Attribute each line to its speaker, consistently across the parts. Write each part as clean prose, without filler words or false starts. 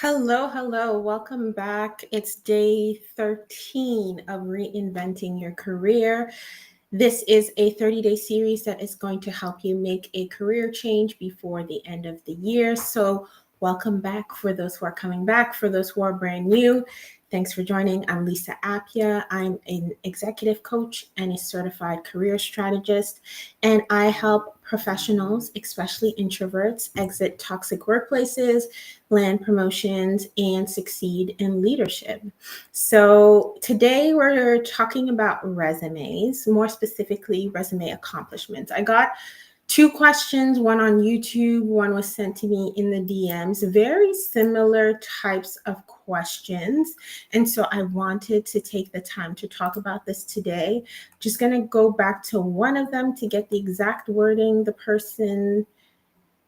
Speaker 1: Hello, hello. Welcome back. It's day 13 of reinventing your career. This is a 30-day series that is going to help you make a career change before the end of the year. So, welcome back for those who are coming back, for those who are brand new. Thanks for joining. I'm Lisa Appia. I'm an executive coach and a certified career strategist, and I help professionals, especially introverts, exit toxic workplaces, land promotions, and succeed in leadership. So, today we're talking about resumes, more specifically, resume accomplishments. I got two questions, one on YouTube, one was sent to me in the DMs, very similar types of questions. And so I wanted to take the time to talk about this today. Just going to go back to one of them to get the exact wording the person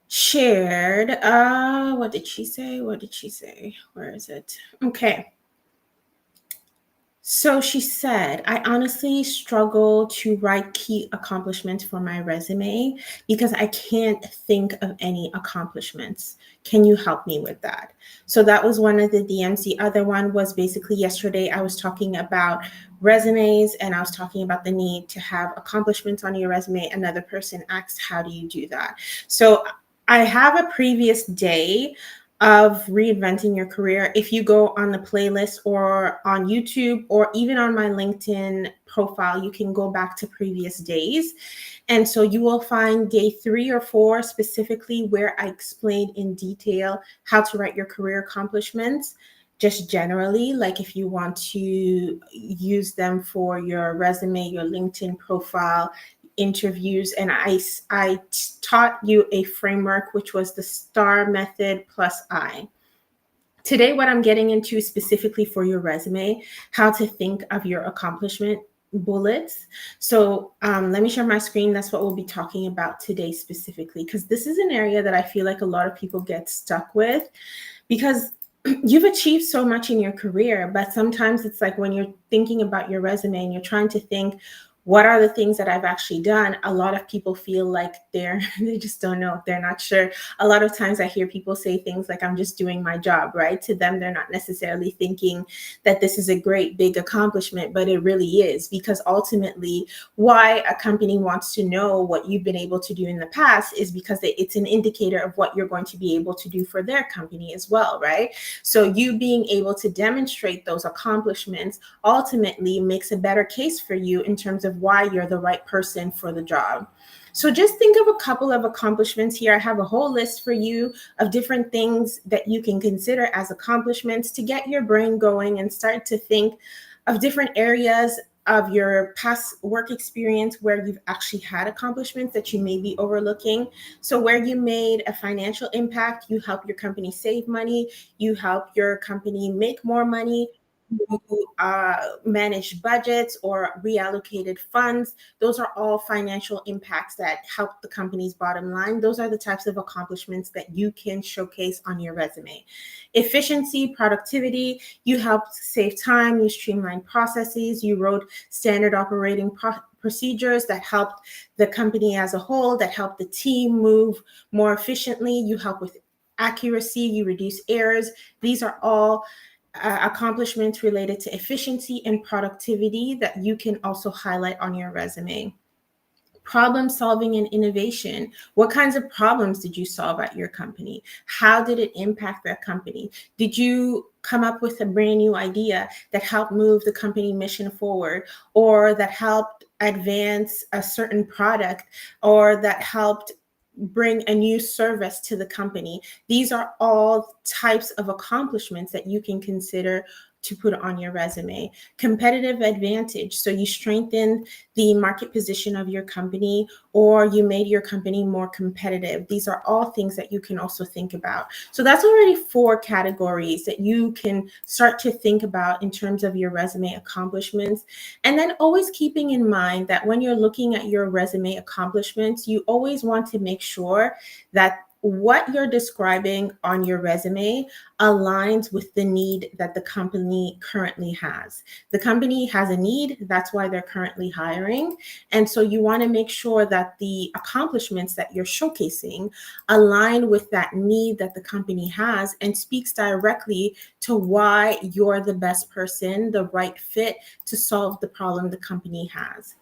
Speaker 1: shared. What did she say? What did she say? Where is it? Okay. So she said, I honestly struggle to write key accomplishments for my resume because I can't think of any accomplishments. Can you help me with that? So that was one of the DMs. The other one was basically yesterday I was talking about resumes and I was talking about the need to have accomplishments on your resume. Another person asked, how do you do that? So I have a previous day of reinventing your career. If you go on the playlist or on YouTube or even on my LinkedIn profile, you can go back to previous days. And so you will find day 3 or 4 specifically where I explain in detail how to write your career accomplishments. Just generally, like if you want to use them for your resume, your LinkedIn profile, interviews, and I taught you a framework, which was the STAR method plus I. Today, what I'm getting into specifically for your resume, how to think of your accomplishment bullets. So let me share my screen. That's what we'll be talking about today specifically, because this is an area that I feel like a lot of people get stuck with because you've achieved so much in your career, but sometimes it's like when you're thinking about your resume and you're trying to think, what are the things that I've actually done? A lot of people feel like they just don't know. They're not sure. A lot of times I hear people say things like, I'm just doing my job, right? To them, they're not necessarily thinking that this is a great big accomplishment, but it really is, because ultimately why a company wants to know what you've been able to do in the past is because it's an indicator of what you're going to be able to do for their company as well, right? So you being able to demonstrate those accomplishments ultimately makes a better case for you in terms of why you're the right person for the job. So just think of a couple of accomplishments here. I have a whole list for you of different things that you can consider as accomplishments to get your brain going and start to think of different areas of your past work experience where you've actually had accomplishments that you may be overlooking. So where you made a financial impact, you help your company save money, you help your company make more money, you manage budgets or reallocated funds. Those are all financial impacts that help the company's bottom line. Those are the types of accomplishments that you can showcase on your resume. Efficiency, productivity, you helped save time, you streamlined processes, you wrote standard operating procedures that helped the company as a whole, that helped the team move more efficiently. You help with accuracy, you reduce errors. These are all accomplishments related to efficiency and productivity that you can also highlight on your resume. Problem solving and innovation. What kinds of problems did you solve at your company? How did it impact that company? Did you come up with a brand new idea that helped move the company mission forward, or that helped advance a certain product, or that helped bring a new service to the company? These are all types of accomplishments that you can consider to put on your resume. Competitive advantage. So you strengthened the market position of your company, or you made your company more competitive. These are all things that you can also think about. So that's already 4 categories that you can start to think about in terms of your resume accomplishments. And then always keeping in mind that when you're looking at your resume accomplishments, you always want to make sure that what you're describing on your resume aligns with the need that the company currently has. The company has a need, that's why they're currently hiring. And so you want to make sure that the accomplishments that you're showcasing align with that need that the company has and speaks directly to why you're the best person, the right fit to solve the problem the company has.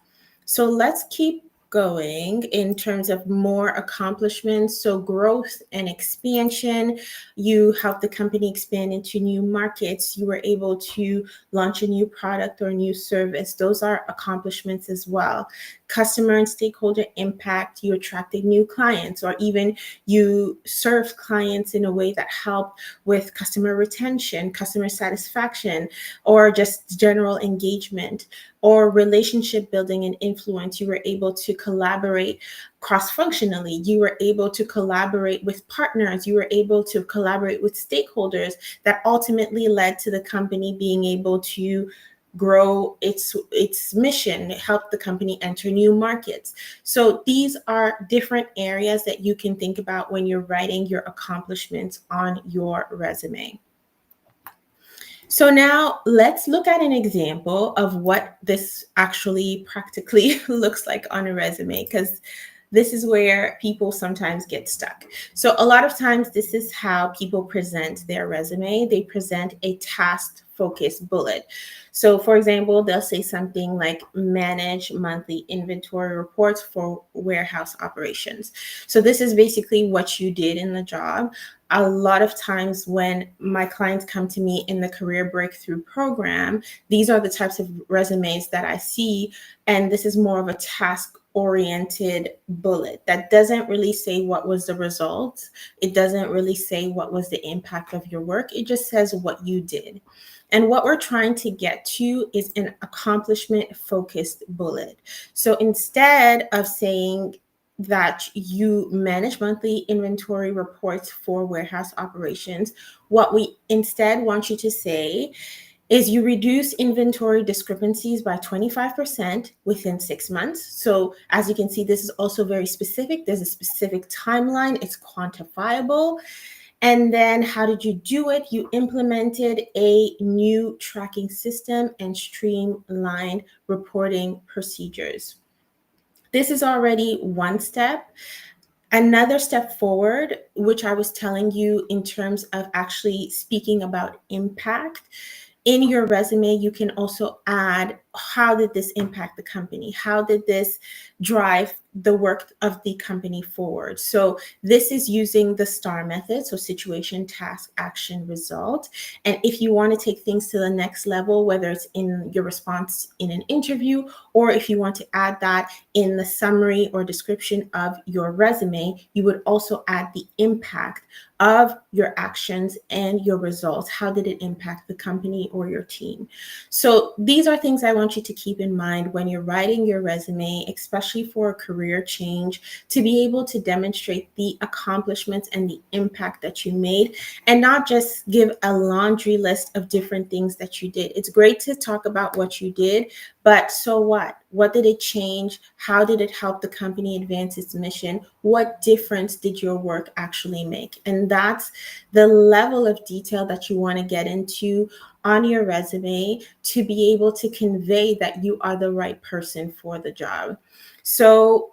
Speaker 1: So let's keep going in terms of more accomplishments. So growth and expansion, you helped the company expand into new markets. You were able to launch a new product or new service. Those are accomplishments as well. Customer and stakeholder impact, you attracted new clients, or even you served clients in a way that helped with customer retention, customer satisfaction, or just general engagement, or relationship building and influence. You were able to collaborate cross-functionally. You were able to collaborate with partners. You were able to collaborate with stakeholders that ultimately led to the company being able to grow its mission, help the company enter new markets. So these are different areas that you can think about when you're writing your accomplishments on your resume. So now let's look at an example of what this actually practically looks like on a resume, because this is where people sometimes get stuck. So a lot of times this is how people present their resume. They present a task focused bullet. So for example, they'll say something like manage monthly inventory reports for warehouse operations. So this is basically what you did in the job. A lot of times when my clients come to me in the career breakthrough program, these are the types of resumes that I see. And this is more of a task oriented bullet that doesn't really say what was the result. It doesn't really say what was the impact of your work. It just says what you did. And what we're trying to get to is an accomplishment focused bullet. So instead of saying that you manage monthly inventory reports for warehouse operations, what we instead want you to say is you reduce inventory discrepancies by 25% within 6 months. So as you can see, this is also very specific. There's a specific timeline. It's quantifiable. And then how did you do it? You implemented a new tracking system and streamlined reporting procedures. This is already one step. Another step forward, which I was telling you in terms of actually speaking about impact, in your resume, you can also add how did this impact the company? How did this drive the work of the company forward? So this is using the STAR method, so situation, task, action, result. And if you want to take things to the next level, whether it's in your response in an interview, or if you want to add that in the summary or description of your resume, you would also add the impact of your actions and your results. How did it impact the company or your team? So these are things I want you to keep in mind when you're writing your resume, especially for a career change, to be able to demonstrate the accomplishments and the impact that you made, and not just give a laundry list of different things that you did. It's great to talk about what you did, but so what? What did it change? How did it help the company advance its mission? What difference did your work actually make? And that's the level of detail that you want to get into on your resume to be able to convey that you are the right person for the job. So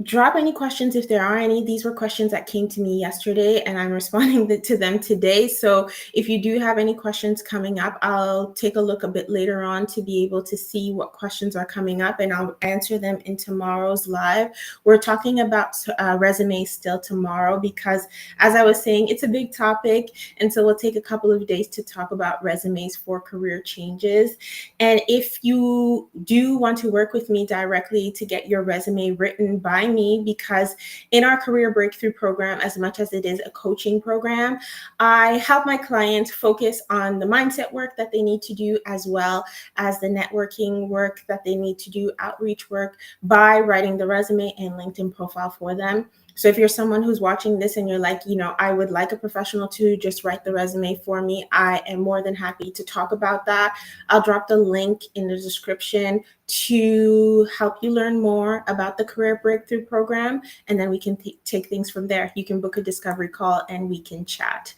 Speaker 1: drop any questions if there are any. These were questions that came to me yesterday and I'm responding to them today. So if you do have any questions coming up, I'll take a look a bit later on to be able to see what questions are coming up, and I'll answer them in tomorrow's live. We're talking about resumes still tomorrow because, as I was saying, it's a big topic. And so we'll take a couple of days to talk about resumes for career changes. And if you do want to work with me directly to get your resume written by me, because in our career breakthrough program, as much as it is a coaching program, I help my clients focus on the mindset work that they need to do, as well as the networking work that they need to do, outreach work, by writing the resume and LinkedIn profile for them. So if you're someone who's watching this and you're like, I would like a professional to just write the resume for me, I am more than happy to talk about that. I'll drop the link in the description to help you learn more about the Career Breakthrough Program, and then we can take things from there. You can book a discovery call and we can chat.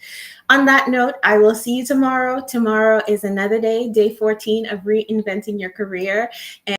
Speaker 1: On that note, I will see you tomorrow. Tomorrow is another day, day 14 of reinventing your career.